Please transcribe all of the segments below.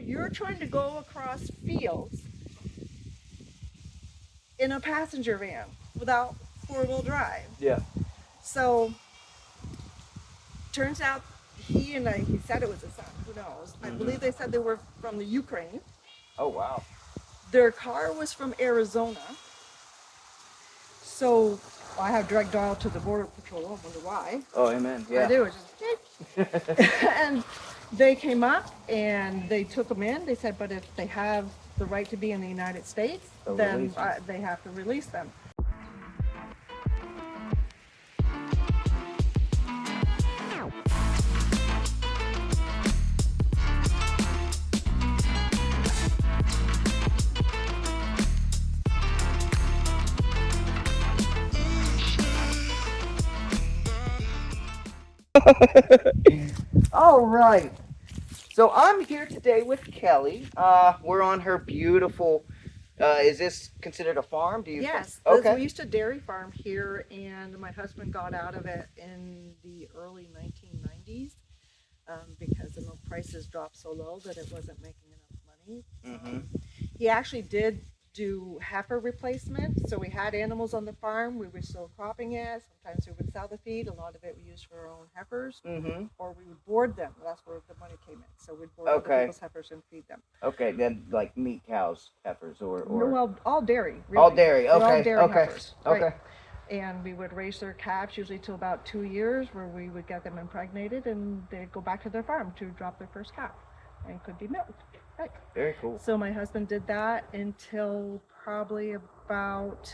you're trying to go across fields in a passenger van without four-wheel drive. Yeah. So turns out he said it was his son, who knows. I believe they said they were from the Ukraine. Oh, wow. Their car was from Arizona. So I have direct dial to the Border Patrol. I wonder why. Oh, amen. Yeah. I do. It's just, and they came up and they took them in. They said, but if they have the right to be in the United States, They'll then release them. they have to release them. All right. So I'm here today with Kelly. We're on her beautiful. Is this considered a farm? Do you? Yes. Okay. We used to dairy farm here, and my husband got out of it in the early 1990s because the milk prices dropped so low that it wasn't making enough money. Mm-hmm. He actually did do heifer replacement. So we had animals on the farm. We were still cropping it. Sometimes we would sell the feed. A lot of it we used for our own heifers. Mm-hmm. Or we would board them. That's where the money came in. So we'd board Okay. other people's heifers and feed them. Okay. Then like meat cows, heifers, or. Well, all dairy. Really. All dairy. They're Okay. all dairy Okay. heifers. Right? Okay. And we would raise their calves usually till about 2 years, where we would get them impregnated, and they'd go back to their farm to drop their first calf, and could be milked. Right. Very cool. So my husband did that until probably about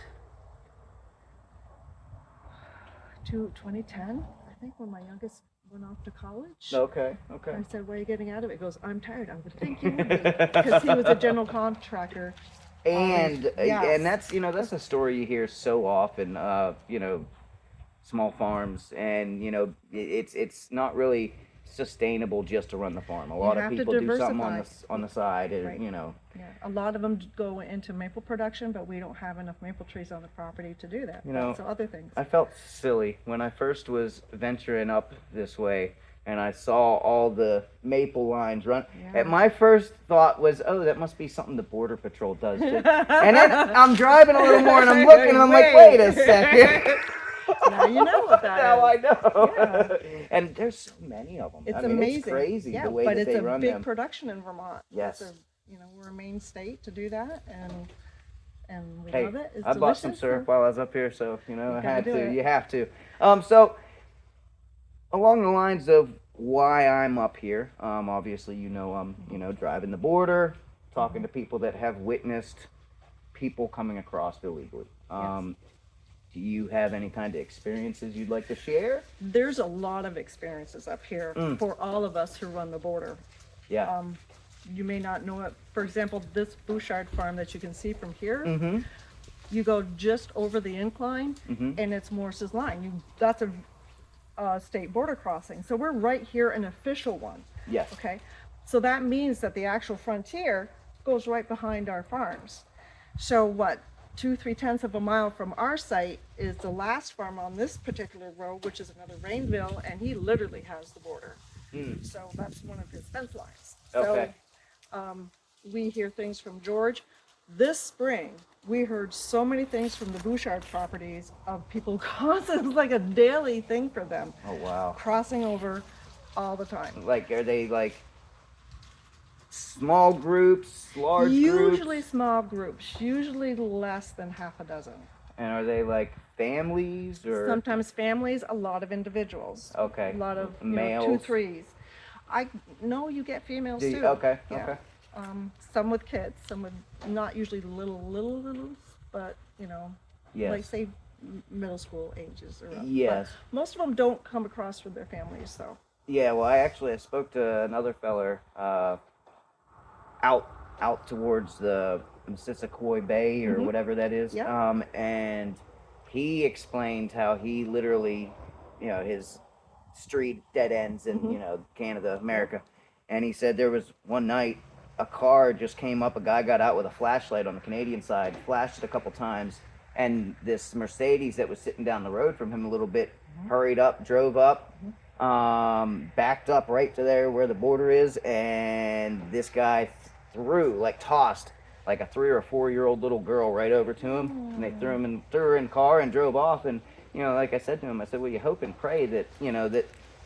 2010, I think, when my youngest went off to college. Okay. Okay. I said, "Why are you getting out of it?" He goes, "I'm tired." I would think you would be, because he was a general contractor. And Yes. and that's a story you hear so often. Small farms, and it's not really sustainable just to run the farm. A lot of have to people do something diversify. on the side, and Right. Yeah, a lot of them go into maple production, but we don't have enough maple trees on the property to do that. So other things. I felt silly when I first was venturing up this way, and I saw all the maple lines run. Yeah. And my first thought was, oh, that must be something the Border Patrol does. And then I'm driving a little more, and I'm looking, and I'm like, wait a second. Now you know what that Now is. I know. Yeah. And there's so many of them. It's I mean, amazing. It's crazy Yeah, the way but that they it's a run big them. production in Vermont. Yes. We're a main state to do that, and we Hey, love it. It's I bought some delicious. syrup while I was up here, so I gotta had do to. it. You have to. So along the lines of why I'm up here, obviously I'm driving the border, talking to people that have witnessed people coming across illegally. Do you have any kind of experiences you'd like to share? There's a lot of experiences up here for all of us who run the border. Yeah. You may not know it. For example, this Bouchard farm that you can see from here, Mm-hmm. you go just over the incline, and it's Morse's line. That's a state border crossing. So we're right here, an official one. Yes. Okay. So that means that the actual frontier goes right behind our farms. So 2-3 of a mile from our site is the last farm on this particular road, which is another Rainville, and he literally has the border. So that's one of his fence lines. Okay. So we hear things from George. This spring, we heard so many things from the Bouchard properties of people crossing. It's like a daily thing for them. Oh, wow. Crossing over all the time. Like, are they like small groups, large Usually groups? small groups, usually less than half a dozen. And are they like families or? Sometimes families, a lot of individuals. Okay. A lot of males. 2, 3s. I know you get females Do too. you? Okay. Yeah. Okay. Some with kids, some with not usually littles, but Yes. like say middle school ages or up. Yes. But most of them don't come across with their families though. Yeah. Well, I spoke to another feller out towards the Missisquoi Bay or whatever that is. Yeah. And he explained how he literally, his street dead ends in Canada, America, and he said there was one night a car just came up, a guy got out with a flashlight on the Canadian side, flashed a couple times, and this Mercedes that was sitting down the road from him a little bit hurried up, drove up, backed up right to there where the border is, and this guy tossed like a 3 or 4-year-old little girl right over to him, and they threw her in the car and drove off. And like I said to him, I said, well, you hope and pray that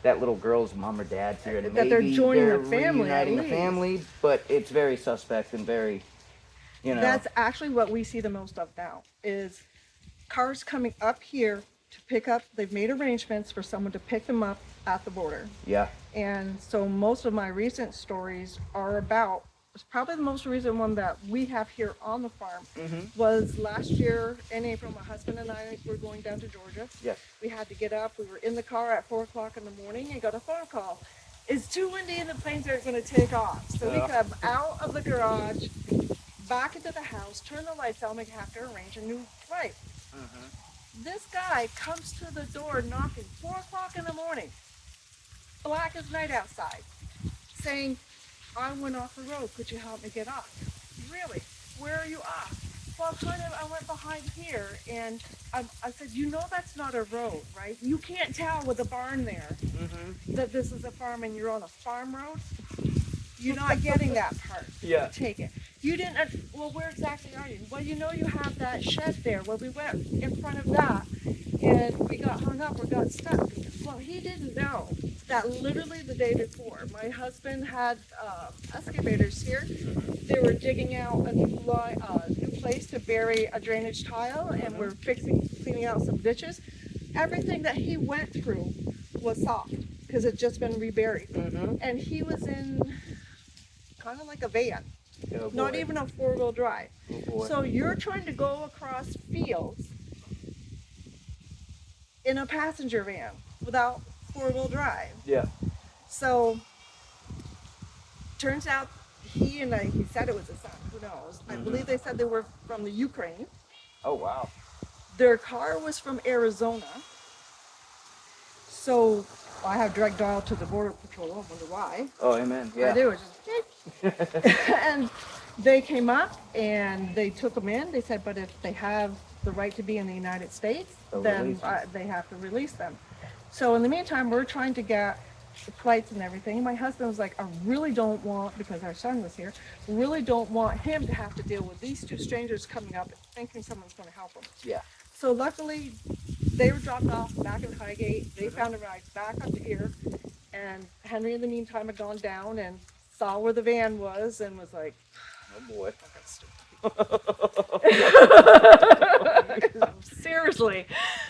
that little girl's mom or dad's here, and That maybe they're joining the family, reuniting at the family. But it's very suspect and very, That's actually what we see the most of now, is cars coming up here to pick up. They've made arrangements for someone to pick them up at the border. Yeah. And so most of my recent stories are about, it's probably the most recent one that we have here on the farm, was last year in April. My husband and I were going down to Georgia. Yes. We had to get up. We were in the car at 4 o'clock in the morning and got a phone call. It's too windy and the planes aren't going to take off. So we come out of the garage, back into the house, turn the lights on, we have to arrange a new flight. This guy comes to the door knocking 4 o'clock in the morning, black as night outside, saying, I went off the road, could you help me get off? Really? Where are you off? Well, I went behind here, and I said, that's not a road, right? You can't tell with a barn there that this is a farm and you're on a farm road. You're not getting that part. Yeah. Take it. You didn't, well, where exactly are you? Well, you have that shed there. Well, we went in front of that and we got hung up or got stuck. Well, he didn't know that literally the day before, my husband had excavators here. They were digging out a new place to bury a drainage tile, and we're cleaning out some ditches. Everything that he went through was soft because it just been reburied. And he was in kind of like a van. Oh, Not even a 4-wheel drive. Oh, boy. So you're trying to go across fields in a passenger van without 4-wheel drive. Yeah. So turns out he said it was his son, who knows. I believe they said they were from the Ukraine. Oh, wow. Their car was from Arizona. So I have direct dial to the Border Patrol. I wonder why. Oh, amen. Yeah. I do. It's just, and they came up and they took them in. They said, but if they have the right to be in the United States, then they have to release them. So in the meantime, we're trying to get the flights and everything. My husband was like, I really don't want, because our son was here, really don't want him to have to deal with these two strangers coming up thinking someone's going to help him. Yeah. So luckily, they were dropped off back in Highgate. They found a ride back up to here. And Henry, in the meantime, had gone down and saw where the van was and was like, oh, boy. Seriously.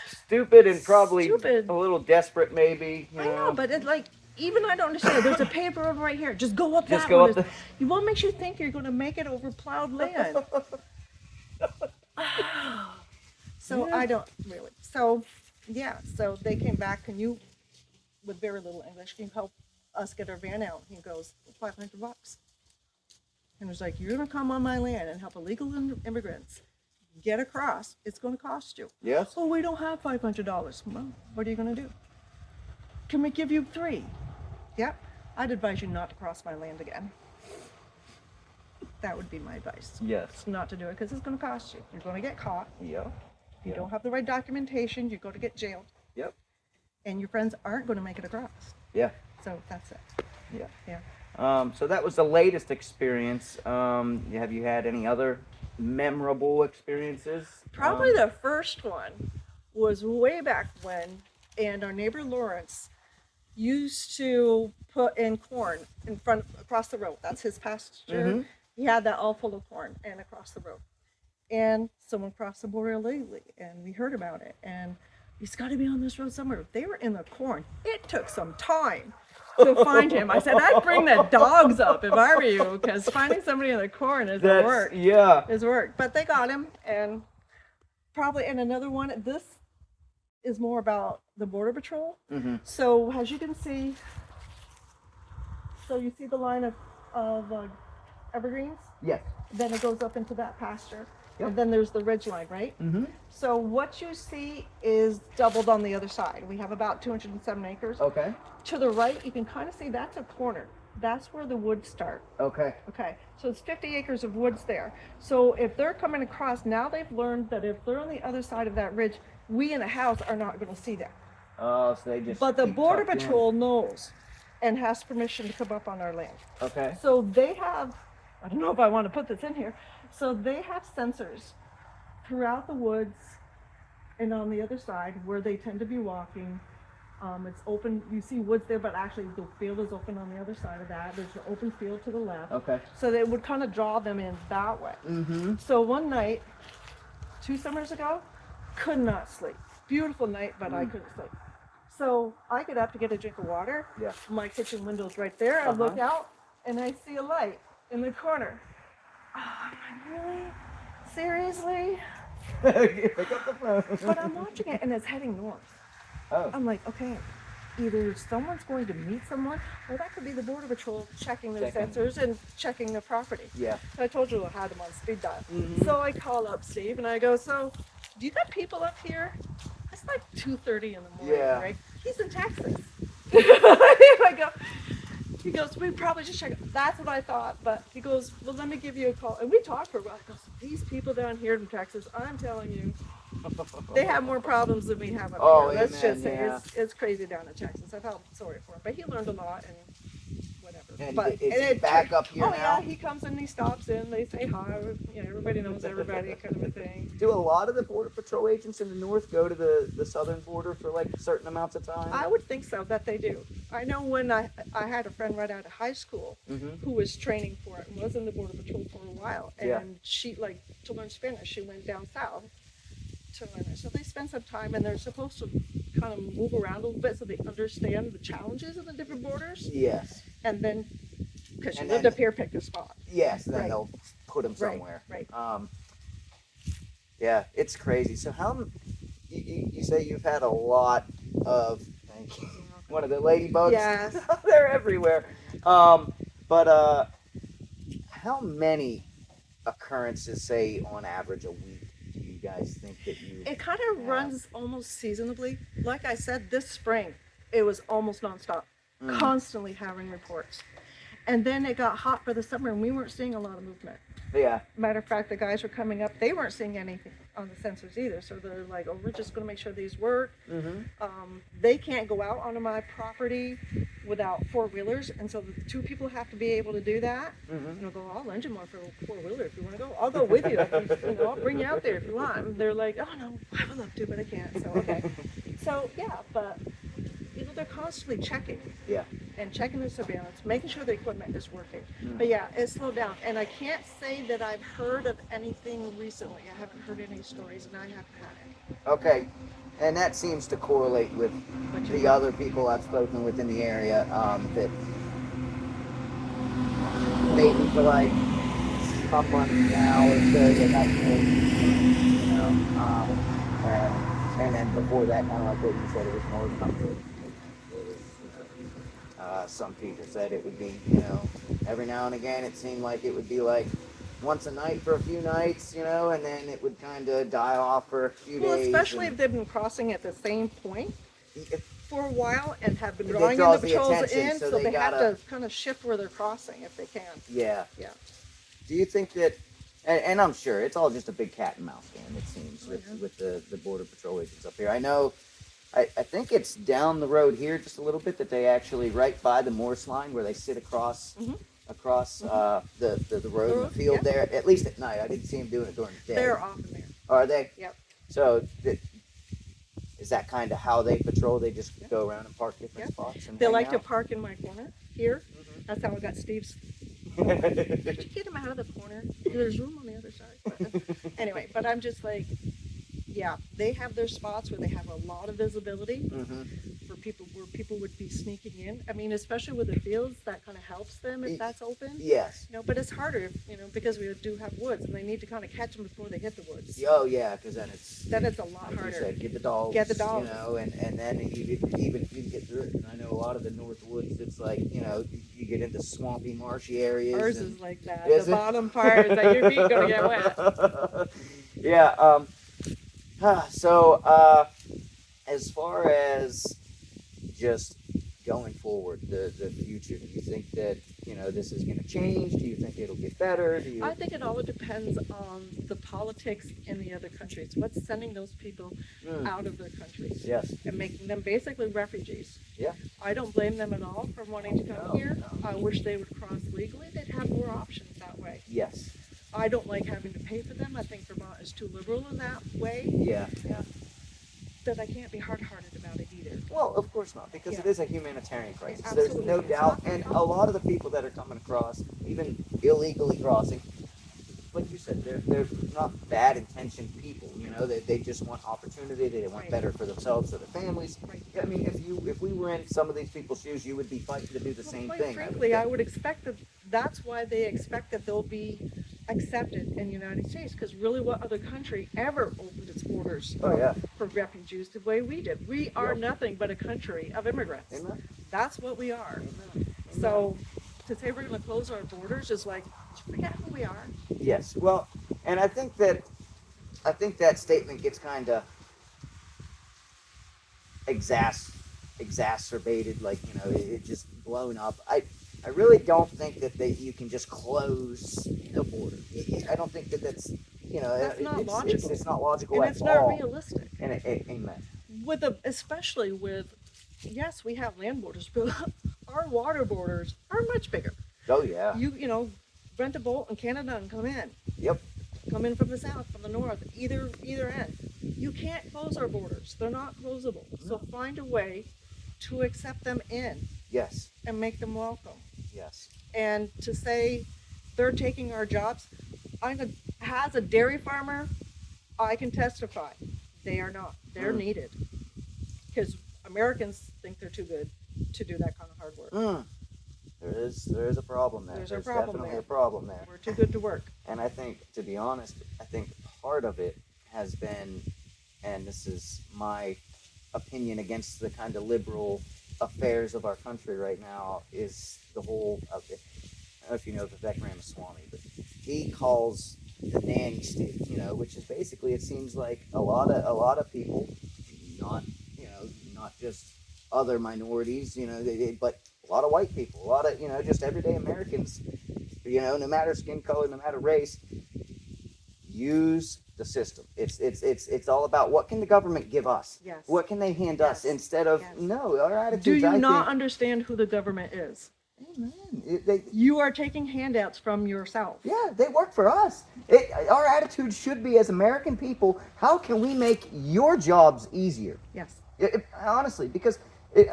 Stupid and probably Stupid. a little desperate, maybe. I know, but it's like, even I don't understand. There's a paper road right here. Just go up Just that go one. up What makes you think you're going to make it over plowed land? So Yeah. I don't really. So, yeah. So they came back, and with very little English, can you help us get our van out? He goes, $500. And it was like, you're going to come on my land and help illegal immigrants get across. It's going to cost you. Yes. Oh, we don't have $500. Well, what are you going to do? Can we give you $3? Yep. I'd advise you not to cross my land again. That would be my advice. Yes. Not to do it because it's going to cost you. You're going to get caught. Yeah. If you don't have the right documentation, you're going to get jailed. Yep. And your friends aren't going to make it across. Yeah. So that's it. Yeah. Yeah. So that was the latest experience. Have you had any other memorable experiences? Probably the first one was way back when, and our neighbor Lawrence used to put in corn across the road. That's his pasture. He had that all full of corn and across the road. And someone crossed the border illegally, and we heard about it. And he's got to be on this road somewhere. They were in the corn. It took some time to find him. I said, I'd bring the dogs up if I were you, because finding somebody in the corn is work. Yeah. Is work. But they got him, and probably in another one. This is more about the Border Patrol. So as you can see, you see the line of evergreens? Yes. Then it goes up into that pasture. Yep. And then there's the ridge line, right? So what you see is doubled on the other side. We have about 207 acres. Okay. To the right, you can kind of see that's a corner. That's where the woods start. Okay. Okay, so it's 50 acres of woods there. So if they're coming across, now they've learned that if they're on the other side of that ridge, we in the house are not going to see them. Oh, so they just. But the keep Border tucked in. Patrol knows and has permission to come up on our land. Okay. So they have I don't know if I want to put this in here. So they have sensors throughout the woods and on the other side where they tend to be walking. It's open. You see woods there, but actually the field is open on the other side of that. There's an open field to the left. Okay. So they would kind of draw them in that way. Mm-hmm. So one night, 2 summers ago, could not sleep. Beautiful night, but I couldn't sleep. So I get up to get a drink of water. Yeah. My kitchen window's right there. I look out and I see a light in the corner. Oh, I'm like, really? Seriously? Pick up the phone. But I'm watching it and it's heading north. Oh. I'm like, okay, either someone's going to meet someone, or that could be the Border Patrol checking their sensors and checking the property. Yeah. So I told you I had them on speed dial. Mm-hmm. So I call up Steve and I go, so do you got people up here? It's like 2:30 in the morning, right? He's in Texas. I go, he goes, we probably just check. That's what I thought, but he goes, well, let me give you a call. And we talked for a while. He goes, these people down here in Texas, I'm telling you, they have more problems than we have up here. Let's just say it's crazy down in Texas. I felt sorry for him, but he learned a lot and whatever. And but is he back up here now? Yeah, he comes in, he stops in, they say hi. You know, everybody knows everybody, kind of a thing. Do a lot of the Border Patrol agents in the north go to the southern border for like certain amounts of time? I would think so, that they do. I know when I had a friend right out of high school who was training for it and was in the Border Patrol for a while. And she, like, to learn Spanish, she went down south to learn it. So they spend some time and they're supposed to kind of move around a little bit so they understand the challenges of the different borders. Yes. And then, because she lived up here, picked a spot. Yes, then they'll put them somewhere. Right. Yeah, it's crazy. So how, you say you've had a lot of, thank you, one of the ladybugs? Yes. They're everywhere. But how many occurrences, say, on average a week, do you guys think that you It kind of runs almost seasonably. Like I said, this spring, it was almost nonstop, constantly having reports. And then it got hot for the summer and we weren't seeing a lot of movement. Yeah. Matter of fact, the guys were coming up, they weren't seeing anything on the sensors either. So they're like, oh, we're just going to make sure these work. They can't go out onto my property without four-wheelers. And so the two people have to be able to do that. And I'll go, I'll lend you more for a four-wheeler if you want to go. I'll go with you. You know, I'll bring you out there if you want. And they're like, oh, no, I would love to, but I can't. So, okay. So, yeah, but, you know, they're constantly checking. Yeah. And checking the surveillance, making sure the equipment is working. But yeah, it slowed down. And I can't say that I've heard of anything recently. I haven't heard any stories, and I haven't had any. Okay. And that seems to correlate with the other people I've spoken with in the area, that maybe for like a month now or so they have been, you know, and then before that, kind of like what you said, it was more comfort. Some people said it would be, you know, every now and again it seemed like it would be like once a night for a few nights, you know, and then it would kind of die off for a few days. Well, especially if they've been crossing at the same point for a while and have been It drawing in draws the the patrols attention, in, so so they they have gotta- to kind of shift where they're crossing if they can. Yeah. Yeah. Do you think that, and I'm sure it's all just a big cat and mouse game, it seems, with the Border Patrol agents up here. I know, I think it's down the road here just a little bit that they actually, right by the Morse line where they sit across the road and the field there, at least at night. I didn't see them doing it during the day. They're often there. Are they? Yep. So, is that kind of how they patrol? They just go around and park different spots? And They hang like to out? park in my corner here. That's how I got Steve's. Could you get him out of the corner? There's room on the other side. But, anyway, but I'm just like, yeah, they have their spots where they have a lot of visibility for people, where people would be sneaking in. I mean, especially with the fields, that kind of helps them if that's open. Yes. You know, but it's harder, you know, because we do have woods and they need to kind of catch them before they hit the woods. Oh yeah, because then it's a lot like harder. you said, get the dogs. Get the dogs. You know, and then even if you get through it, and I know a lot of the North Woods, it's like, you know, you get into swampy, marshy areas. Ours and, is like that. Is The it? bottom part is that your feet gonna get wet. Yeah. So, as far as just going forward, the future, do you think that, you know, this is going to change? Do you think it'll get better? Do you? I think it all depends on the politics in the other countries. What's sending those people out of their countries Yes. and making them basically refugees. Yeah. I don't blame them at all for wanting to come here. No. I wish they would cross legally. They'd have more options that way. I don't like having to pay for them. I think Vermont is too liberal in that way, Yeah. that I can't be hard-hearted about it either. Well, of course not, because it Yeah. is a humanitarian crisis. Yeah, There's absolutely. no It's doubt, not- and a lot of the people that are coming across, even illegally crossing, like you said, they're not bad intentioned people. You know, they just want opportunity. They want Right. better for themselves or their families. Right. I mean, if we were in some of these people's shoes, you would be fighting to do the Well, same quite thing. frankly, I would expect that that's why they expect that they'll be accepted in the United States, because really what other country ever opened its borders Oh, yeah. for refugees the way we did? We are Yep. nothing but a country of immigrants. Amen. That's what we are. Amen. So to say we're going to close our borders is like, forget who we are. Yes. Well, and I think that statement gets kind of exacerbated, like, you know, it just blown up. I really don't think that you can just close the border. I don't think that's, you know, That's not logical. It's not logical And at it's all. not realistic. And amen. Especially with, yes, we have land borders, but our water borders are much bigger. Oh yeah. You know, rent a boat in Canada and come in. Yep. Come in from the south, from the north, either end. You can't close our borders. They're not closable. So find a way to accept them in Yes. and make them welcome. Yes. And to say they're taking our jobs, as a dairy farmer, I can testify they are not. They're needed, because Americans think they're too good to do that kind of hard work. There is a problem there. There's a problem definitely there. a problem there. We're too good to work. And I think, to be honest, part of it has been, and this is my opinion against the kind of liberal affairs of our country right now, is the whole of it. I don't know if you know Vivek Ramaswamy, but he calls the nanny state, you know, which is basically, it seems like a lot of people, not just other minorities, you know, but a lot of white people, a lot of, you know, just everyday Americans, you know, no matter skin color, no matter race, use the system. It's all about what can the government give us? Yes. What can they hand us, Yes. instead of, Yes. no, our attitudes, Do you I not think, understand who the government is? amen. You are taking handouts from yourself. Yeah, they work for us. Our attitude should be, as American people, how can we make your jobs easier? Yes. Honestly, because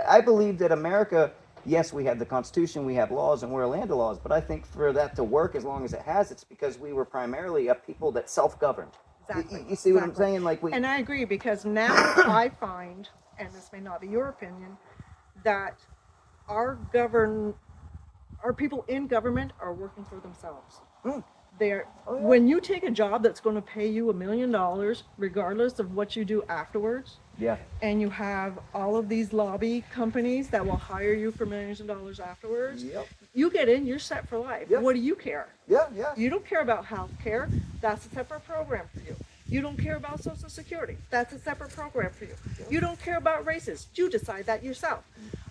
I believe that America, yes, we have the Constitution, we have laws, and we're a land of laws, but I think for that to work as long as it has, it's because we were primarily a people that self-governed. Exactly. You see what I'm Exactly. saying? Like And I agree, because now I find, and this may not be your opinion, that our people in government are working for themselves. They're, Oh, yeah. when you take a job that's going to pay you $1 million, regardless of what you do afterwards, yeah, and you have all of these lobby companies that will hire you for millions of dollars afterwards, Yep. you get in, you're set for life. Yep. What do you care? yeah. You don't care about health care. That's a separate program for you. You don't care about Social Security. That's a separate program for you. You don't care about races. You decide that yourself.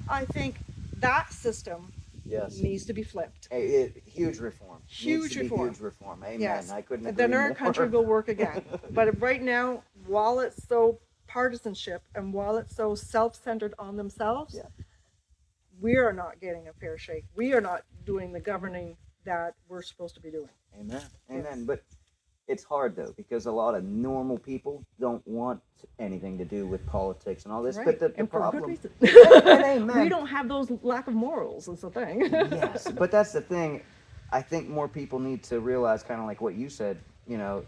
I think that system Yes. needs to be flipped. Huge reform. Huge Needs to be reform. Huge reform. Amen. Yes. I couldn't agree Then our more. country will work again. But right now, while it's so partisanship and while it's so self-centered on themselves, Yeah. we are not getting a fair shake. We are not doing the governing that we're supposed to be doing. Amen. Amen. Yes. But it's hard though, because a lot of normal people don't want anything to do with politics and all this. Right. But the And for problem, good reason. amen. We don't have those lack of morals, is the thing. Yes, but that's the thing. I think more people need to realize, kind of like what you said, you know,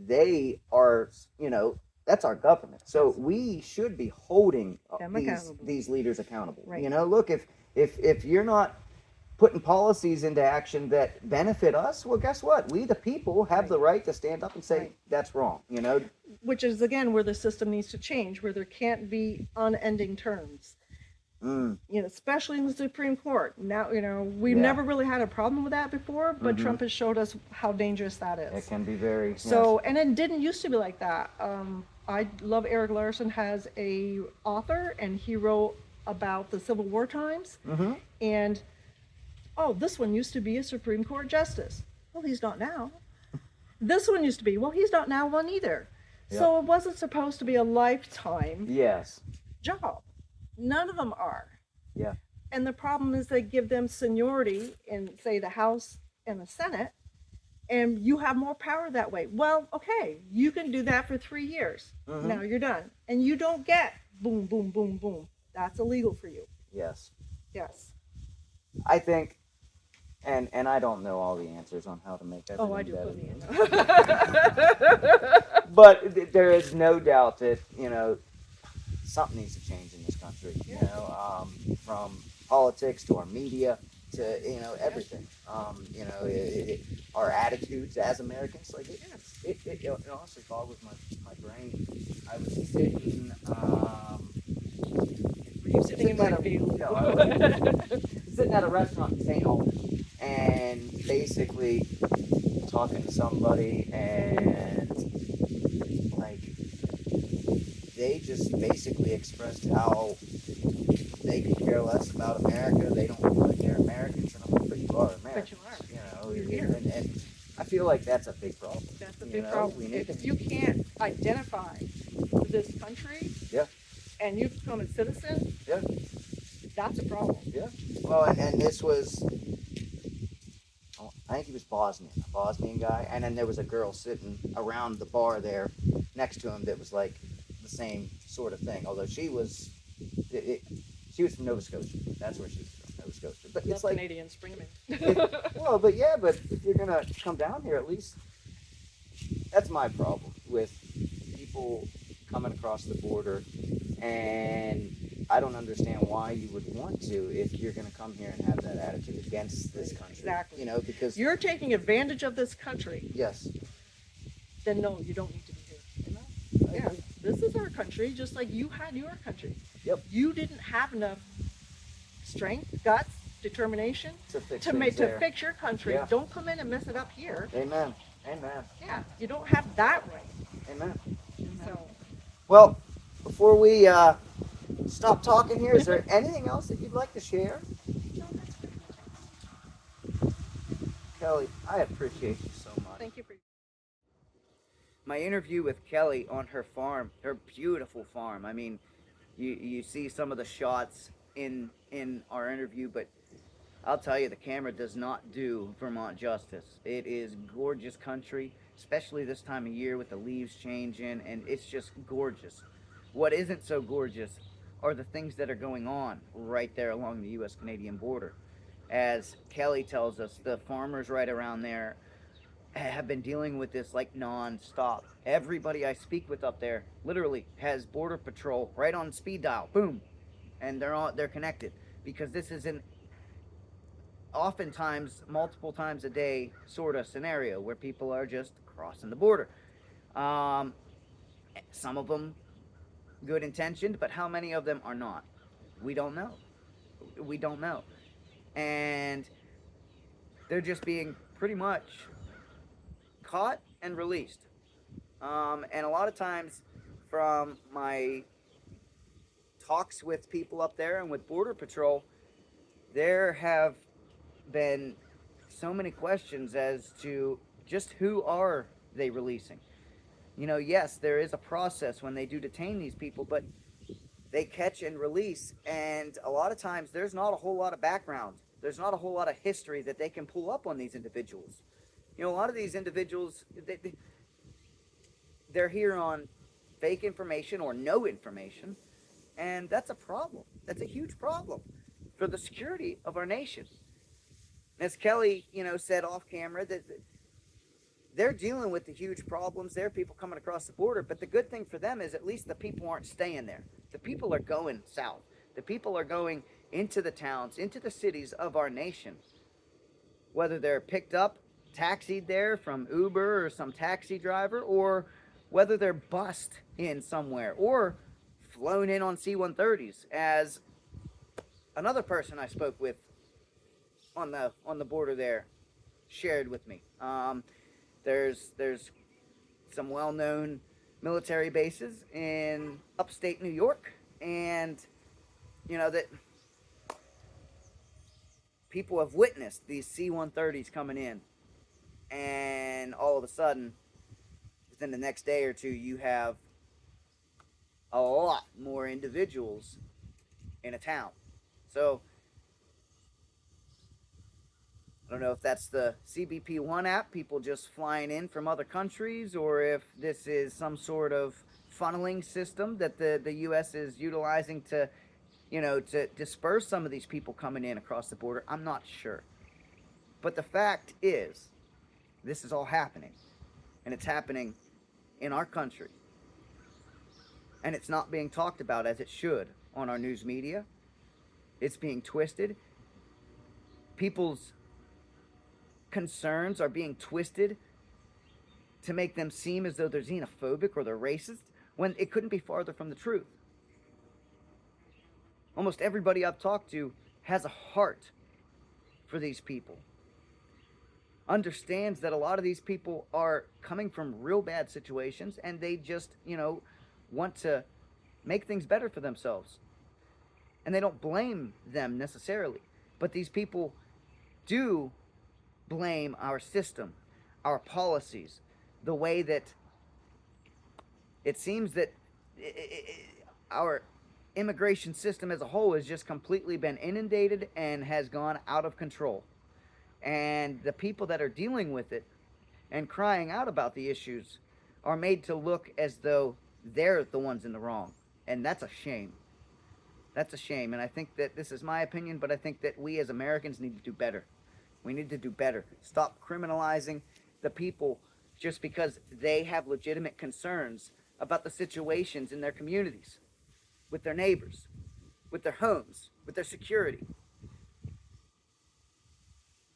they are, you know, that's our government. So we should be holding Them these accountable. these leaders accountable. Right. You know, look, if you're not putting policies into action that benefit us, well, guess what? We, the people, have the right to stand up and say, Right. that's wrong, you know? Which is, again, where the system needs to change, where there can't be unending terms. You know, especially in the Supreme Court. Now, you know, we've Yeah. never really had a problem with that before, but Trump has showed us how dangerous that is. It can be very... So, and it didn't used to be like that. I love Eric Larson has a author, and he wrote about the Civil War times. And, oh, this one used to be a Supreme Court justice. Well, he's not now. This one used to be. Well, he's not now one either. So it wasn't supposed to be a lifetime Yes. job. None of them are. Yeah. And the problem is they give them seniority in, say, the House and the Senate, and you have more power that way. Well, okay, you can do that for 3 years. Mm-hmm. Now you're done. And you don't get boom, boom, boom, boom. That's illegal for you. Yes. Yes. I think, and I don't know all the answers on how to make everything Oh, I do better. plenty. But there is no doubt that, something needs to change in this country. From politics to our media to everything. Our attitudes as Americans, like it honestly boggles my brain. I was sitting. Were you sitting in my field? No, I was sitting at a restaurant in St. Albans, and basically talking to somebody, and like they just basically expressed how they could care less about America. They don't feel like they're Americans, and I'm like, but you are Americans. But you are. You're You're here. And I feel like that's a big problem. That's a big problem. If you can't identify with this country, Yeah. and you become a citizen, Yeah. that's a problem. Yeah. Well, and this was, I think he was a Bosnian guy, and then there was a girl sitting around the bar there next to him that was like the same sort of thing. Although she was from Nova Scotia. That's where she was from, Nova Scotia. But Love it's like Canadians, bring them in. but if you're gonna come down here, at least that's my problem with people coming across the border, and I don't understand why you would want to if you're going to come here and have that attitude against this country. Exactly. Because you're taking advantage of this country. Yes. Then no, you don't need to be here. Yeah, this is our country, just like you had your country. Yep. You didn't have enough strength, guts, determination to fix your country. Yeah. Don't come in and mess it up here. Amen. Amen. Yeah, you don't have that right. Amen. So. Well, before we stop talking here, is there anything else that you'd like to share? Kelly, I appreciate you so much. Thank you for my interview with Kelly on her farm, her beautiful farm. I mean, you see some of the shots in our interview, but I'll tell you, the camera does not do Vermont justice. It is gorgeous country, especially this time of year with the leaves changing, and it's just gorgeous. What isn't so gorgeous are the things that are going on right there along the U.S.-Canadian border. As Kelly tells us, the farmers right around there have been dealing with this like non-stop. Everybody I speak with up there literally has border patrol right on speed dial, boom, and they're connected, because this is an oftentimes multiple times a day sort of scenario where people are just crossing the border. Some of them good intentioned, but how many of them are not? We don't know. And they're just being pretty much caught and released. And a lot of times from my talks with people up there and with Border Patrol, there have been so many questions as to just who are they releasing. Yes, there is a process when they do detain these people, but they catch and release, and a lot of times there's not a whole lot of background. There's not a whole lot of history that they can pull up on these individuals. A lot of these individuals, they're here on fake information or no information, and that's a problem. That's a huge problem for the security of our nation. As Kelly, said off camera, that they're dealing with the huge problems. There are people coming across the border, but the good thing for them is at least the people aren't staying there. The people are going south. The people are going into the towns, into the cities of our nation. Whether they're picked up, taxied there from Uber or some taxi driver, or whether they're bussed in somewhere or flown in on C-130s, as another person I spoke with on the border there shared with me. There's some well-known military bases in upstate New York, and that people have witnessed these C-130s coming in, and all of a sudden, within the next day or two, you have a lot more individuals in a town. So don't know if that's the CBP-1 app, people just flying in from other countries, or if this is some sort of funneling system that the U.S. is utilizing to, to disperse some of these people coming in across the border. I'm not sure. But the fact is, this is all happening. And it's happening in our country. And it's not being talked about as it should on our news media. It's being twisted. People's concerns are being twisted to make them seem as though they're xenophobic or they're racist, when it couldn't be farther from the truth. Almost everybody I've talked to has a heart for these people, understands that a lot of these people are coming from real bad situations, and they just, want to make things better for themselves. And they don't blame them necessarily, but these people do blame our system, our policies, the way that it seems that our immigration system as a whole has just completely been inundated and has gone out of control. And the people that are dealing with it and crying out about the issues are made to look as though they're the ones in the wrong. And that's a shame. That's a shame. And I think that this is my opinion, but I think that we as Americans need to do better. We need to do better. Stop criminalizing the people just because they have legitimate concerns about the situations in their communities, with their neighbors, with their homes, with their security.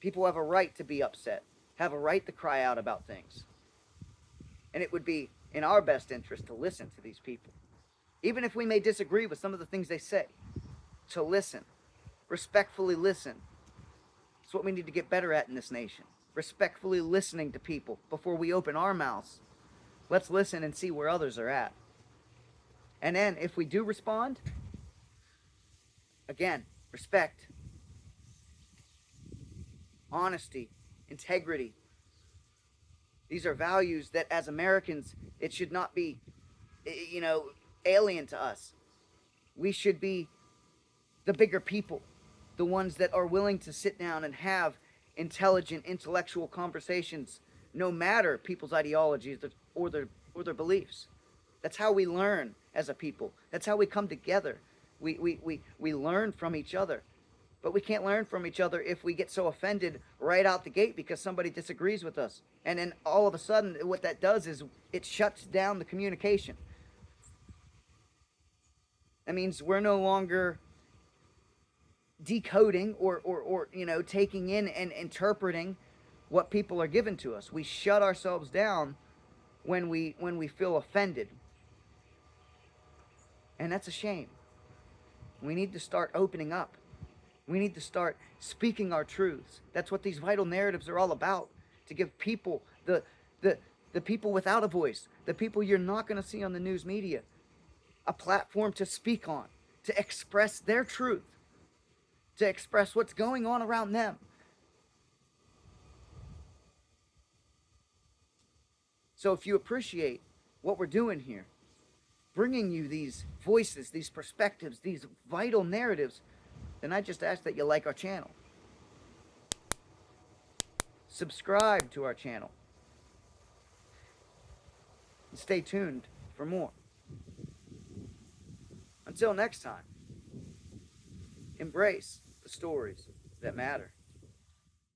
People have a right to be upset, have a right to cry out about things. And it would be in our best interest to listen to these people. Even if we may disagree with some of the things they say, to listen, respectfully listen. It's what we need to get better at in this nation. Respectfully listening to people before we open our mouths. Let's listen and see where others are at. And then if we do respond, again, respect, honesty, integrity. These are values that as Americans, it should not be, alien to us. We should be the bigger people, the ones that are willing to sit down and have intelligent, intellectual conversations, no matter people's ideologies or their beliefs. That's how we learn as a people. That's how we come together. We learn from each other. But we can't learn from each other if we get so offended right out the gate because somebody disagrees with us. And then all of a sudden, what that does is it shuts down the communication. That means we're no longer decoding or taking in and interpreting what people are given to us. We shut ourselves down when we feel offended. And that's a shame. We need to start opening up. We need to start speaking our truths. That's what these vital narratives are all about. To give people, the people without a voice, the people you're not going to see on the news media, a platform to speak on, to express their truth, to express what's going on around them. So if you appreciate what we're doing here, bringing you these voices, these perspectives, these vital narratives, then I just ask that you like our channel. Subscribe to our channel. And stay tuned for more. Until next time, embrace the stories that matter.